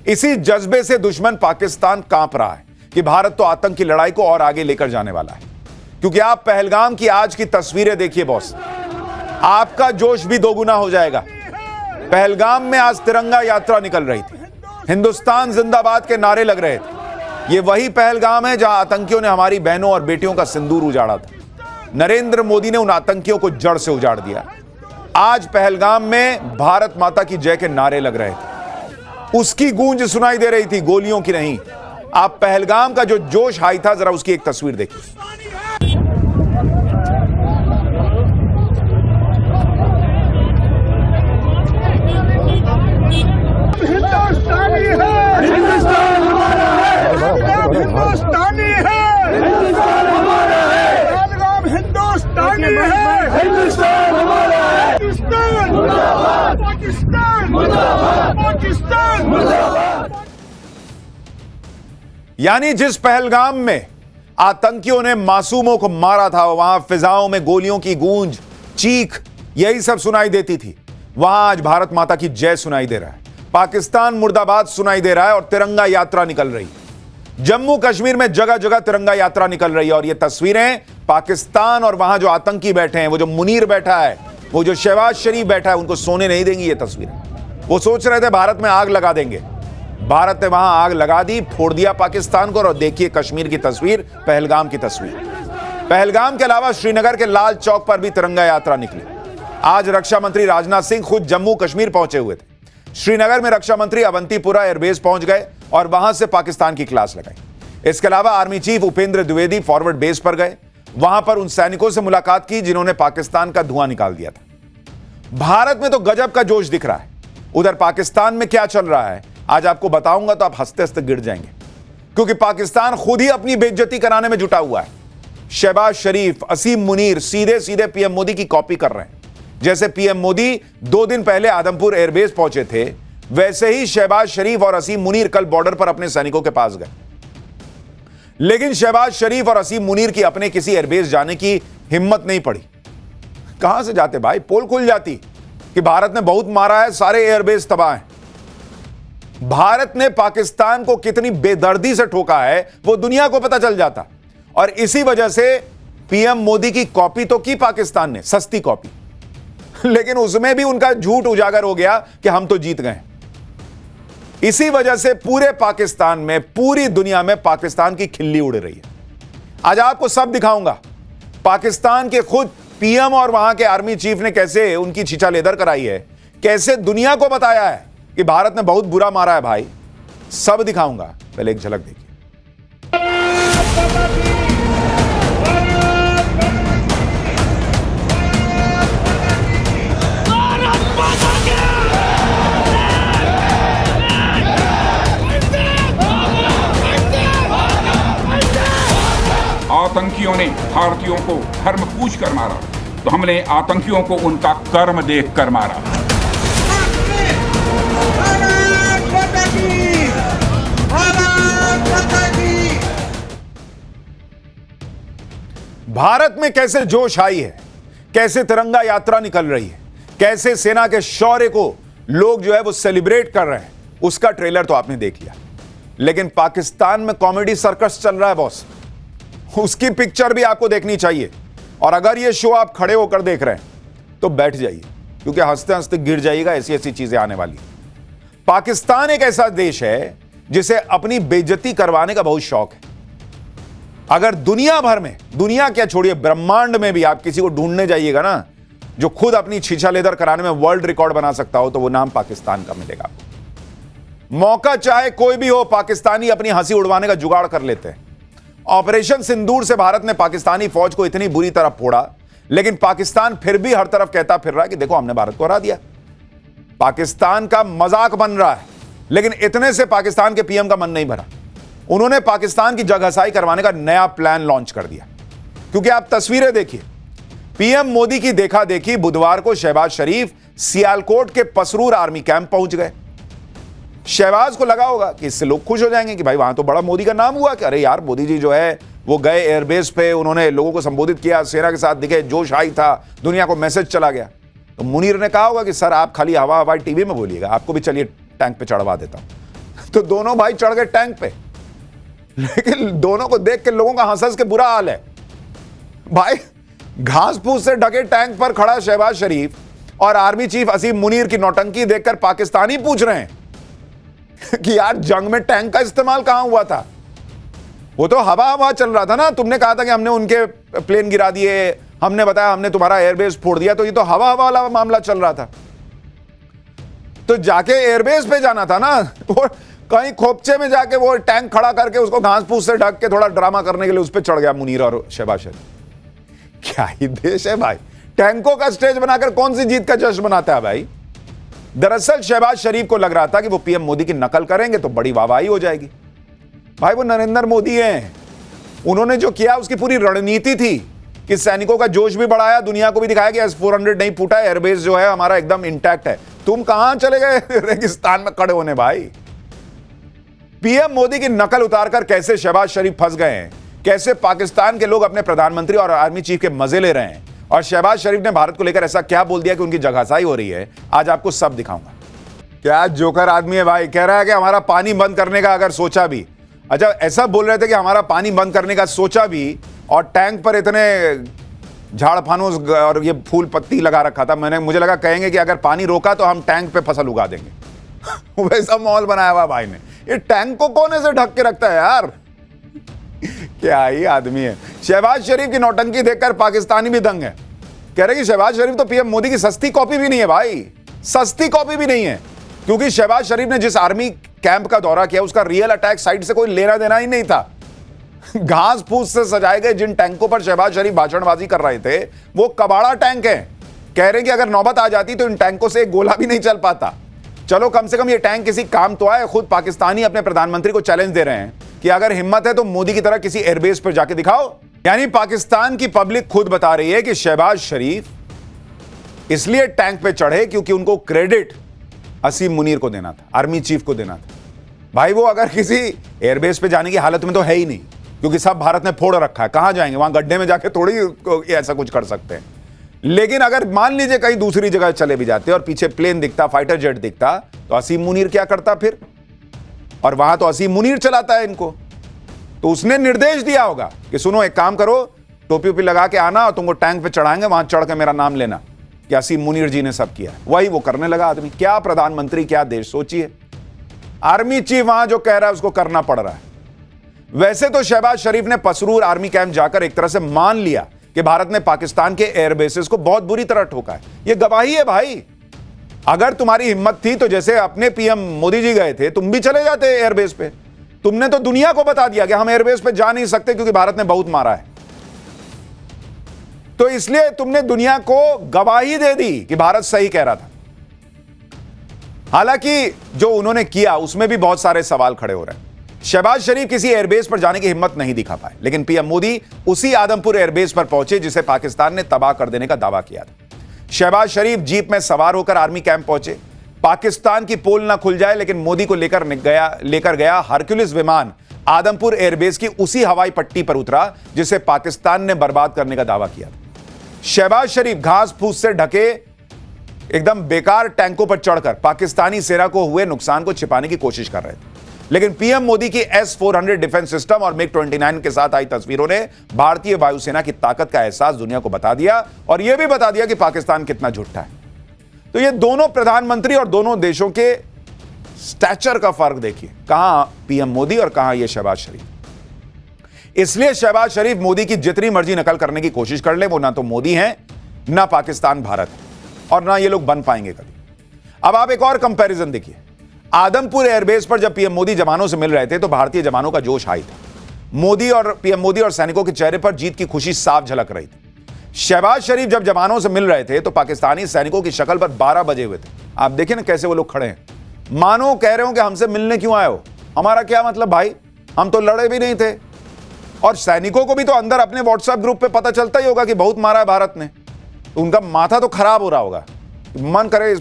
इसी जज्बे से दुश्मन पाकिस्तान कांप रहा है कि भारत तो आतंक की लड़ाई को और आगे लेकर जाने वाला है। क्योंकि आप पहलगाम की आज की तस्वीरें देखिए बॉस, आपका जोश भी दोगुना हो जाएगा। पहलगाम में आज तिरंगा यात्रा निकल रही थी, हिंदुस्तान जिंदाबाद के नारे लग रहे थे। ये वही पहलगाम है जहां आतंकियों ने हमारी बहनों और बेटियों का सिंदूर उजाड़ा था। नरेंद्र मोदी ने उन आतंकियों को जड़ से उजाड़ दिया। आज पहलगाम में भारत माता की जय के नारे लग रहे थे, उसकी गूंज सुनाई दे रही थी, गोलियों की नहीं। आप पहलगाम का जो जोश हाई था, जरा उसकी एक तस्वीर देखिए। हिंदुस्तानी है, हिंदुस्तान हमारा है, हिंदुस्तानी है, हिंदुस्तान हमारा है, पहलगाम हिंदुस्तानी है, हिंदुस्तान हमारा है, पाकिस्तान मुर्दाबाद, पाकिस्तान मुर्दाबाद, पाकिस्तान मुर्दाबाद। यानी जिस पहलगाम में आतंकियों ने मासूमों को मारा था, वहां फिजाओं में गोलियों की गूंज, चीख, यही सब सुनाई देती थी। वहां आज भारत माता की जय सुनाई दे रहा है, पाकिस्तान मुर्दाबाद सुनाई दे रहा है और तिरंगा यात्रा निकल रही है। जम्मू कश्मीर में जगह जगह तिरंगा यात्रा निकल रही है। और ये तस्वीरें पाकिस्तान और वहां जो आतंकी बैठे हैं, वो जो मुनीर बैठा है, वो जो शहबाज शरीफ बैठा है, उनको सोने नहीं देंगी ये तस्वीरें। वो सोच रहे थे भारत में आग लगा देंगे, भारत ने वहां आग लगा दी, फोड़ दिया पाकिस्तान को। और देखिए कश्मीर की तस्वीर, पहलगाम की तस्वीर। पहलगाम के अलावा श्रीनगर के लाल चौक पर भी तिरंगा यात्रा निकली। आज रक्षा मंत्री राजनाथ सिंह खुद जम्मू कश्मीर पहुंचे हुए थे। श्रीनगर में रक्षा मंत्री अवंतीपुरा एयरबेस पहुंच गए और वहां से पाकिस्तान की क्लास लगाई। इसके अलावा army chief Upendra Dwivedi forward base पर गए, वहां पर उन सैनिकों से मुलाकात की जिन्होंने पाकिस्तान का धुआं निकाल दिया था। भारत में तो गजब का जोश दिख रहा है। उधर पाकिस्तान में क्या चल रहा है आज आपको बताऊंगा तो आप हंसते हंसते गिर जाएंगे, क्योंकि पाकिस्तान खुद ही अपनी बेइज्जती कराने में जुटा हुआ है। शहबाज शरीफ, असीम मुनीर सीधे सीधे पीएम मोदी की कॉपी कर रहे हैं। जैसे पीएम मोदी 2 दिन पहले आदमपुर एयरबेस पहुंचे थे, वैसे ही शहबाज शरीफ और असीम मुनीर कल बॉर्डर पर अपने सैनिकों के पास गए। लेकिन शहबाज शरीफ और असीम मुनीर की अपने किसी एयरबेस जाने की हिम्मत नहीं पड़ी। कहां से जाते भाई, पोल खुल जाती कि भारत ने बहुत मारा है, सारे एयरबेस तबाह हैं। भारत ने पाकिस्तान को कितनी बेदर्दी से ठोका है वो दुनिया को पता चल जाता। और इसी वजह से पीएम मोदी की कॉपी तो की पाकिस्तान ने, सस्ती कॉपी, लेकिन उसमें भी उनका झूठ उजागर हो गया कि हम तो जीत गए। इसी वजह से पूरे पाकिस्तान में, पूरी दुनिया में पाकिस्तान की खिल्ली उड़ रही है। आज आपको सब दिखाऊंगा, पाकिस्तान के खुद पीएम और वहां के आर्मी चीफ ने कैसे उनकी छीछा लेदर कराई है, कैसे दुनिया को बताया है कि भारत ने बहुत बुरा मारा है। भाई सब दिखाऊंगा, पहले एक झलक देखिए। आतंकियों ने भारतीयों को धर्म पूछ कर मारा, तो हमने आतंकियों को उनका कर्म देख कर मारा। भारत में कैसे जोश आई है, कैसे तिरंगा यात्रा निकल रही है, कैसे सेना के शौर्य को लोग जो है वो सेलिब्रेट कर रहे हैं, उसका ट्रेलर तो आपने देख लिया। लेकिन पाकिस्तान में कॉमेडी सर्कस चल रहा है बॉस, उसकी पिक्चर भी आपको देखनी चाहिए। और अगर ये शो आप खड़े होकर देख रहे हैं तो बैठ जाइए, क्योंकि हंसते हंसते गिर जाइएगा, ऐसी ऐसी चीजें आने वाली। पाकिस्तान एक ऐसा देश है जिसे अपनी बेइज्जती करवाने का बहुत शौक है। अगर दुनिया भर में, दुनिया क्या छोड़िए, ब्रह्मांड में भी आप किसी को ढूंढने जाइएगा ना जो खुद अपनी छीछा लेदर कराने में वर्ल्ड रिकॉर्ड बना सकता हो, तो वो नाम पाकिस्तान का मिलेगा आपको। मौका चाहे कोई भी हो, पाकिस्तानी अपनी हंसी उड़वाने का जुगाड़ कर लेते हैं। ऑपरेशन सिंदूर से भारत ने पाकिस्तानी फौज को इतनी बुरी तरह फोड़ा, लेकिन पाकिस्तान फिर भी हर तरफ कहता फिर रहा है कि देखो हमने भारत को हरा दिया। पाकिस्तान का मजाक बन रहा है, लेकिन इतने से पाकिस्तान के पीएम का मन नहीं भरा। उन्होंने पाकिस्तान की जगहसाई करवाने का नया प्लान लॉन्च कर दिया। क्योंकि आप तस्वीरें देखिए, पीएम मोदी की देखा देखी बुधवार को शहबाज शरीफ सियालकोट के पसरूर आर्मी कैंप पहुंच गए। शहबाज को लगा होगा कि इससे लोग खुश हो जाएंगे कि भाई वहां तो बड़ा मोदी का नाम हुआ, कि अरे यार मोदी जी जो है वो गए एयरबेस पे, उन्होंने लोगों को संबोधित किया, सेना के साथ दिखे, जोश आई था, दुनिया को मैसेज चला गया। तो मुनीर ने कहा होगा कि सर आप खाली हवा टीवी में बोलिएगा, आपको भी चलिए टैंक पे चढ़वा देता हूं। तो दोनों भाई चढ़ गए टैंक पे, लेकिन दोनों को देख के लोगों का हंस हंस के बुरा हाल है। भाई घास फूस से ढके टैंक पर खड़ा शहबाज शरीफ और आर्मी चीफ असीम मुनीर की नौटंकी देखकर पाकिस्तानी पूछ रहे हैं कि यार जंग में टैंक का इस्तेमाल कहां हुआ था? वो तो हवा हवा चल रहा था ना। तुमने कहा था कि हमने उनके प्लेन गिरा दिए, हमने बताया हमने तुम्हारा एयरबेस फोड़ दिया, तो ये तो हवा हवा वाला मामला चल रहा था। तो जाके एयरबेस पे जाना था ना, और कहीं खोपचे में जाके वो टैंक खड़ा करके उसको घास फूस से ढक के थोड़ा ड्रामा करने के लिए उस पर चढ़ गया मुनीर और शहबाज शरीफ। क्या ही देश है भाई, टैंकों का स्टेज बनाकर कौन सी जीत का जश्न मनाता है भाई। दरअसल शहबाज शरीफ को लग रहा था कि वो पीएम मोदी की नकल करेंगे तो बड़ी वाहवाही हो जाएगी। भाई वो नरेंद्र मोदी हैं, उन्होंने जो किया उसकी पूरी रणनीति थी कि सैनिकों का जोश भी बढ़ाया, दुनिया को भी दिखाया कि S-400 नहीं फूटा, एयरबेस जो है हमारा एकदम इंटैक्ट है। तुम कहां चले गए रेगिस्तान में खड़े होने भाई। पीएम मोदी की नकल उतारकर कैसे शहबाज शरीफ फंस गए हैं, कैसे पाकिस्तान के लोग अपने प्रधानमंत्री और आर्मी चीफ के मजे ले रहे हैं, और शहबाज शरीफ ने भारत को लेकर ऐसा क्या बोल दिया कि उनकी जगहसाई हो रही है, आज आपको सब दिखाऊंगा। क्या जोकर आदमी है भाई, कह रहा है कि हमारा पानी बंद करने का अगर सोचा भी, अच्छा ऐसा बोल रहे थे कि हमारा पानी बंद करने का सोचा भी, और टैंक पर इतने झाड़ फानूस और ये फूल पत्ती लगा रखा था। मुझे लगा कहेंगे कि अगर पानी रोका तो हम टैंक पे फसल उगा देंगे वैसा माहौल बनाया हुआ भाई ने। ये टैंक को कौन ऐसे ढक के रखता है यार, क्या ही आदमी है। शहबाज शरीफ की नौटंकी देखकर पाकिस्तानी भी दंग है, कह रहे कि शहबाज शरीफ तो पीएम मोदी की सस्ती कॉपी भी नहीं है भाई, सस्ती कॉपी भी नहीं है। क्योंकि शहबाज शरीफ ने जिस आर्मी कैंप का दौरा किया उसका रियल अटैक साइट से कोई लेना देना ही नहीं था। घास फूस से सजाए गए जिन टैंकों पर शहबाज शरीफ भाषणबाजी कर रहे थे वो कबाड़ा टैंक है। कह रहे कि अगर नौबत आ जाती तो इन टैंकों से एक गोला भी नहीं चल पाता। चलो कम से कम ये टैंक किसी काम तो आए। खुद पाकिस्तानी अपने प्रधानमंत्री को चैलेंज दे रहे हैं कि अगर हिम्मत है तो मोदी की तरह किसी एयरबेस पर जाके दिखाओ। यानी पाकिस्तान की पब्लिक खुद बता रही है कि शहबाज शरीफ इसलिए टैंक पे चढ़े क्योंकि उनको क्रेडिट असीम मुनीर को देना था, आर्मी चीफ को देना था। भाई वो अगर किसी एयरबेस पे जाने की हालत में तो है ही नहीं, क्योंकि सब भारत ने फोड़ रखा है, कहां जाएंगे, वहां गड्ढे में जाके थोड़ी ऐसा कुछ कर सकते हैं। लेकिन अगर मान लीजिए कहीं दूसरी जगह चले भी जाते और पीछे प्लेन दिखता, फाइटर जेट दिखता, तो असीम मुनीर क्या करता फिर? और वहां तो असीम मुनीर चलाता है इनको, तो उसने निर्देश दिया होगा कि सुनो एक काम करो, टोपी ओपी लगा के आना और तुमको टैंक पे चढ़ाएंगे, वहां चढ़ के मेरा नाम लेना कि असीम मुनीर जी ने सब किया। वही वो करने लगा आदमी। क्या प्रधानमंत्री, क्या देश, सोचिए। आर्मी चीफ वहां जो कह रहा है उसको करना पड़ रहा है। वैसे तो शहबाज शरीफ ने पसरूर आर्मी कैंप जाकर एक तरह से मान लिया कि भारत ने पाकिस्तान के एयरबेसेस को बहुत बुरी तरह ठोका है। यह गवाही है भाई। अगर तुम्हारी हिम्मत थी तो जैसे अपने पीएम मोदी जी गए थे, तुम भी चले जाते एयरबेस पे। तुमने तो दुनिया को बता दिया कि हम एयरबेस पे जा नहीं सकते क्योंकि भारत ने बहुत मारा है। तो इसलिए तुमने दुनिया को गवाही दे दी कि भारत सही कह रहा था। हालांकि जो उन्होंने किया उसमें भी बहुत सारे सवाल खड़े हो रहे हैं। शहबाज शरीफ किसी एयरबेस पर जाने की हिम्मत नहीं दिखा पाए, लेकिन पीएम मोदी उसी आदमपुर एयरबेस पर पहुंचे जिसे पाकिस्तान ने तबाह कर देने का दावा किया था। शहबाज शरीफ जीप में सवार होकर आर्मी कैंप पहुंचे। पाकिस्तान की पोल ना खुल जाए, लेकिन मोदी को लेकर गया हरक्यूलिस विमान आदमपुर एयरबेस की उसी हवाई पट्टी पर उतरा जिसे पाकिस्तान ने बर्बाद करने का दावा किया था। शहबाज शरीफ घास फूस से ढके एकदम बेकार टैंकों पर चढ़कर पाकिस्तानी सेना को हुए नुकसान को छिपाने की कोशिश कर रहे थे। लेकिन पीएम मोदी की S-400 डिफेंस सिस्टम और MiG-29 के साथ आई तस्वीरों ने भारतीय वायुसेना की ताकत का एहसास दुनिया को बता दिया, और यह भी बता दिया कि पाकिस्तान कितना झूठा है। तो ये दोनों प्रधानमंत्री और दोनों देशों के स्टैचर का फर्क देखिए, कहां पीएम मोदी और कहां यह शहबाज शरीफ। इसलिए शहबाज शरीफ मोदी की जितनी मर्जी नकल करने की कोशिश कर ले, वो ना तो मोदी हैं, ना पाकिस्तान भारत है, और ना ये लोग बन पाएंगे कभी। अब आप एक और कंपैरिजन देखिए। आदमपुर एयरबेस पर जब पीएम मोदी जवानों से मिल रहे थे तो भारतीय जवानों का जोश हाई था। पीएम मोदी और सैनिकों के चेहरे पर जीत की खुशी साफ झलक रही थी। शहबाज शरीफ जब जवानों से मिल रहे थे तो पाकिस्तानी सैनिकों की शक्ल पर 12 बजे हुए थे। आप देखिए ना कैसे वो लोग खड़े हैं, मानो कह रहे हो कि हमसे मिलने क्यों आए हो, हमारा क्या मतलब भाई, हम तो लड़े भी नहीं थे। और सैनिकों को भी तो अंदर अपने व्हाट्सएप ग्रुप पे पता चलता ही होगा कि बहुत मारा है भारत ने, तो उनका माथा तो खराब हो रहा होगा, मन करे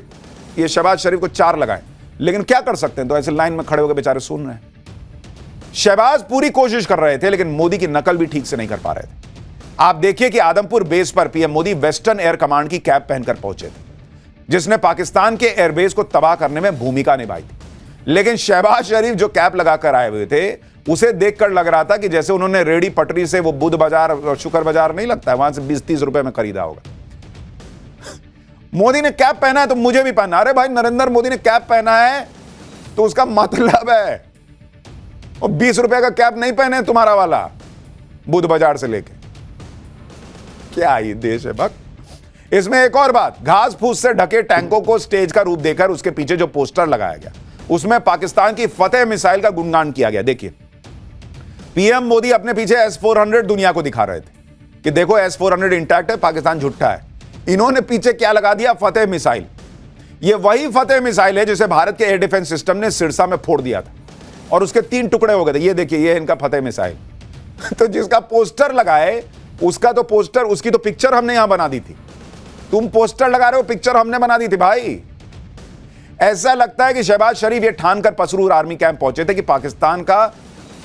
ये शहबाज शरीफ को 4 लगाएं, लेकिन क्या कर सकते हैं, तो ऐसे लाइन में खड़े होकर बेचारे सुन रहे हैं। शहबाज पूरी कोशिश कर रहे थे लेकिन मोदी की नकल भी ठीक से नहीं कर पा रहे थे। आप देखिए कि आदमपुर बेस पर PM Modi western air command की कैप पहनकर पहुंचे थे, जिसने पाकिस्तान के एयरबेस को तबाह करने में भूमिका निभाई थी। लेकिन शहबाज शरीफ जो कैप लगाकर आए हुए थे, उसे देखकर लग रहा था कि जैसे उन्होंने रेडी पटरी से वो बुध बाजार और शुक्र बाजार नहीं लगता है, वहां से 20-30 रुपए में खरीदा होगा। मोदी ने कैप पहना है तो मुझे भी पहना। अरे भाई, नरेंद्र मोदी ने कैप पहना है तो उसका मतलब है, और 20 रुपए का कैप नहीं पहने तुम्हारा वाला बुध बाजार से लेके। क्या ये देश है भक्त। इसमें एक और बात, घास फूस से ढके टैंकों को स्टेज का रूप देकर उसके पीछे जो पोस्टर लगाया गया, उसमें पाकिस्तान की फतेह मिसाइल का गुणगान किया गया। देखिए, पीएम मोदी अपने पीछे S-400 दुनिया को दिखा रहे थे कि देखो S-400 इंटैक्ट है, पाकिस्तान झूठा है। इन्होंने पीछे क्या लगा दिया? फतेह मिसाइल। ये वही फतेह मिसाइल है जिसे भारत के एयर डिफेंस सिस्टम ने सिरसा में फोड़ दिया था और उसके 3 टुकड़े हो गए थे। ये देखिए, ये इनका फतेह मिसाइल। तो जिसका पोस्टर लगाए उसका तो पोस्टर, उसकी तो पिक्चर हमने यहां बना दी थी। तुम पोस्टर लगा रहे हो, पिक्चर हमने बना दी थी भाई। ऐसा लगता है कि शहबाज शरीफ ये ठानकर पसरूर आर्मी कैंप पहुंचे थे कि पाकिस्तान का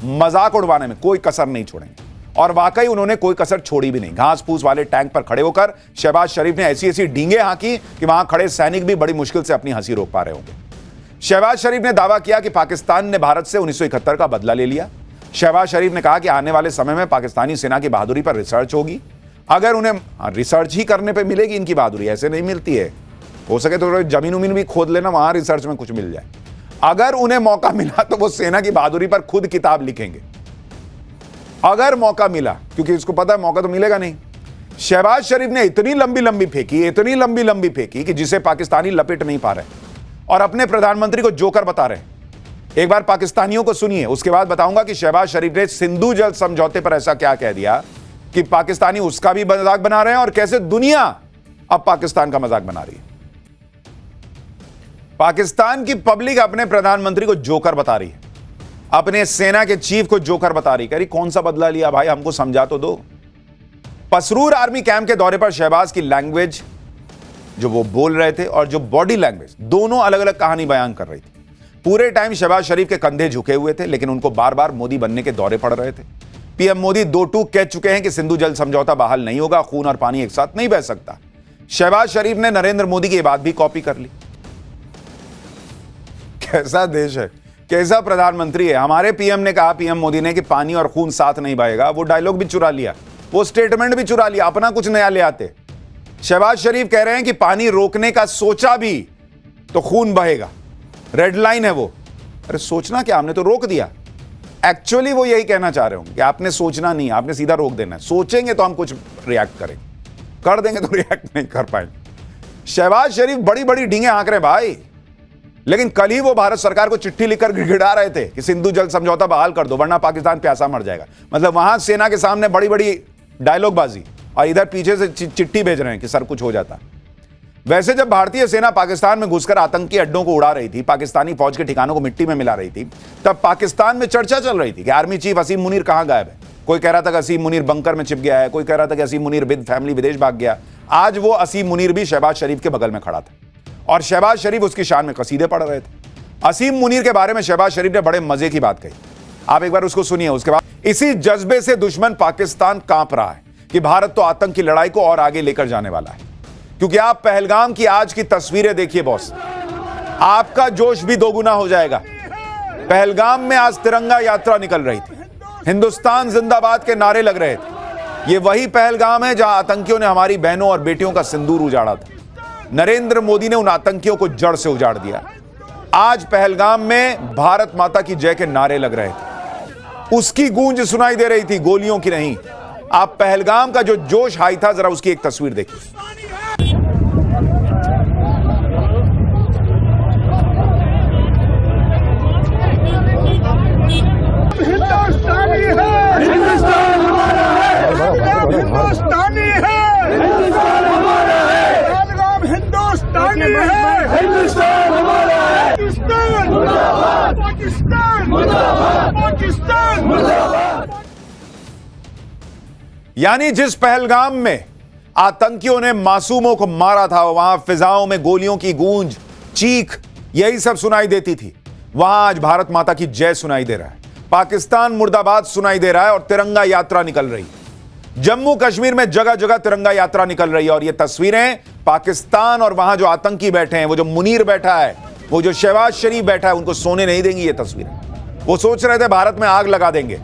मजाक उड़वाने में कोई कसर नहीं छोड़ेंगे, और वाकई उन्होंने कोई कसर छोड़ी भी नहीं। घास फूस वाले टैंक पर खड़े होकर शहबाज शरीफ ने ऐसी ऐसी डींगे हाँकी कि वहां खड़े सैनिक भी बड़ी मुश्किल से अपनी हंसी रोक पा रहे होंगे। शहबाज शरीफ ने दावा किया कि पाकिस्तान ने भारत से 1971 का बदला ले लिया। शहबाज शरीफ ने कहा कि आने वाले समय में पाकिस्तानी सेना की बहादुरी पर रिसर्च होगी। अगर उन्हें रिसर्च ही करने पर मिलेगी इनकी बहादुरी, ऐसे नहीं मिलती है। हो सके तो जमीन उमीन भी खोद लेना, वहां रिसर्च में कुछ मिल जाए। अगर उन्हें मौका मिला तो वो सेना की बहादुरी पर खुद किताब लिखेंगे, अगर मौका मिला, क्योंकि इसको पता है मौका तो मिलेगा नहीं। शहबाज शरीफ ने इतनी लंबी लंबी फेंकी कि जिसे पाकिस्तानी लपेट नहीं पा रहे और अपने प्रधानमंत्री को जोकर बता रहे हैं। एक बार पाकिस्तानियों को सुनिए, उसके बाद बताऊंगा कि शहबाज शरीफ ने सिंधु जल समझौते पर ऐसा क्या कह दिया कि पाकिस्तानी उसका भी मजाक बना रहे हैं और कैसे दुनिया अब पाकिस्तान का मजाक बना रही है। पाकिस्तान की पब्लिक अपने प्रधानमंत्री को जोकर बता रही है, अपने सेना के चीफ को जोकर बता रही। कह रही कौन सा बदला लिया भाई, हमको समझा तो दो। पसरूर आर्मी कैंप के दौरे पर शहबाज की लैंग्वेज जो वो बोल रहे थे और जो बॉडी लैंग्वेज, दोनों अलग अलग कहानी बयान कर रही थी। पूरे टाइम शहबाज शरीफ के कंधे झुके हुए थे, लेकिन उनको बार बार मोदी बनने के दौरे पड़ रहे थे। पीएम मोदी 2 टूक कह चुके हैं कि सिंधु जल समझौता बहाल नहीं होगा, खून और पानी एक साथ नहीं बह सकता। शहबाज शरीफ ने नरेंद्र मोदी की बात भी कॉपी कर ली। कैसा देश है, कैसा प्रधानमंत्री है। हमारे पीएम ने कहा, पीएम मोदी ने, कि पानी और खून साथ नहीं बहेगा। वो डायलॉग भी चुरा लिया, वो स्टेटमेंट भी चुरा लिया, अपना कुछ नया ले आते। शहबाज शरीफ कह रहे हैं कि पानी रोकने का सोचा भी तो खून बहेगा, रेड लाइन है वो। अरे सोचना क्या, हमने तो रोक दिया। एक्चुअली वो यही कहना चाह रहे होंगे कि आपने सोचना नहीं, आपने सीधा रोक देना है। सोचेंगे तो हम कुछ रिएक्ट करेंगे, कर देंगे तो रिएक्ट नहीं कर पाएंगे। शहबाज शरीफ बड़ी बड़ी डींगे हाँक रहे भाई, लेकिन कल ही वो भारत सरकार को चिट्ठी लिखकर गिड़गिड़ा रहे थे कि सिंधु जल समझौता बहाल कर दो वरना पाकिस्तान प्यासा मर जाएगा। मतलब वहां सेना के सामने बड़ी बड़ी डायलॉगबाजी और इधर पीछे से चिट्ठी भेज रहे हैं कि सर कुछ हो जाता। वैसे जब भारतीय सेना पाकिस्तान में घुसकर आतंकी अड्डों को उड़ा रही थी, पाकिस्तानी फौज के ठिकानों को मिट्टी में मिला रही थी, तब पाकिस्तान में चर्चा चल रही थी कि आर्मी चीफ असीम मुनीर कहां गायब है। कोई कह रहा था कि असीम मुनीर बंकर में छिप गया है, कोई कह रहा था कि असीम मुनीर विद फैमिली विदेश भाग गया। आज वो असीम मुनीर भी शहबाज शरीफ के बगल में खड़ा था और शहबाज शरीफ उसकी शान में कसीदे पढ़ रहे थे। असीम मुनीर के बारे में शहबाज शरीफ ने बड़े मजे की बात कही, आप एक बार उसको सुनिए। उसके बाद इसी जज्बे से दुश्मन पाकिस्तान कांप रहा है कि भारत तो आतंक की लड़ाई को और आगे लेकर जाने वाला है। क्योंकि आप पहलगाम की आज की तस्वीरें देखिए बॉस, आपका जोश भी दोगुना हो जाएगा। पहलगाम में आज तिरंगा यात्रा निकल रही थी, हिंदुस्तान जिंदाबाद के नारे लग रहे थे। ये वही पहलगाम है जहां आतंकियों ने हमारी बहनों और बेटियों का सिंदूर उजाड़ा था। नरेंद्र मोदी ने उन आतंकियों को जड़ से उजाड़ दिया। आज पहलगाम में भारत माता की जय के नारे लग रहे थे, उसकी गूंज सुनाई दे रही थी, गोलियों की नहीं। आप पहलगाम का जो जोश हाई था, जरा उसकी एक तस्वीर देखिए। हिंदुस्तानी है, हिंदुस्तान हमारा है, हिंदुस्तानी है, हिंदुस्तान हमारा है, पहलगाम हिंदुस्तानी है, हिंदुस्तान हमारा है, पाकिस्तान मुर्दाबाद, पाकिस्तान मुर्दाबाद, पाकिस्तान मुर्दाबाद। यानी जिस पहलगाम में आतंकियों ने मासूमों को मारा था, वहां फिजाओं में गोलियों की गूंज, चीख, यही सब सुनाई देती थी। वहां आज भारत माता की जय सुनाई दे रहा है, पाकिस्तान मुर्दाबाद सुनाई दे रहा है और तिरंगा यात्रा निकल रही है। जम्मू कश्मीर में जगह जगह तिरंगा यात्रा निकल रही है और ये तस्वीरें पाकिस्तान और वहां जो आतंकी बैठे हैं, वो जो मुनीर बैठा है, वो जो शहबाज शरीफ बैठा है उनको सोने नहीं देंगी ये तस्वीरें। वो सोच रहे थे भारत में आग लगा देंगे,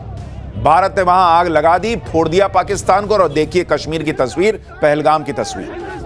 भारत ने वहां आग लगा दी, फोड़ दिया पाकिस्तान को। और देखिए कश्मीर की तस्वीर, पहलगाम की तस्वीर।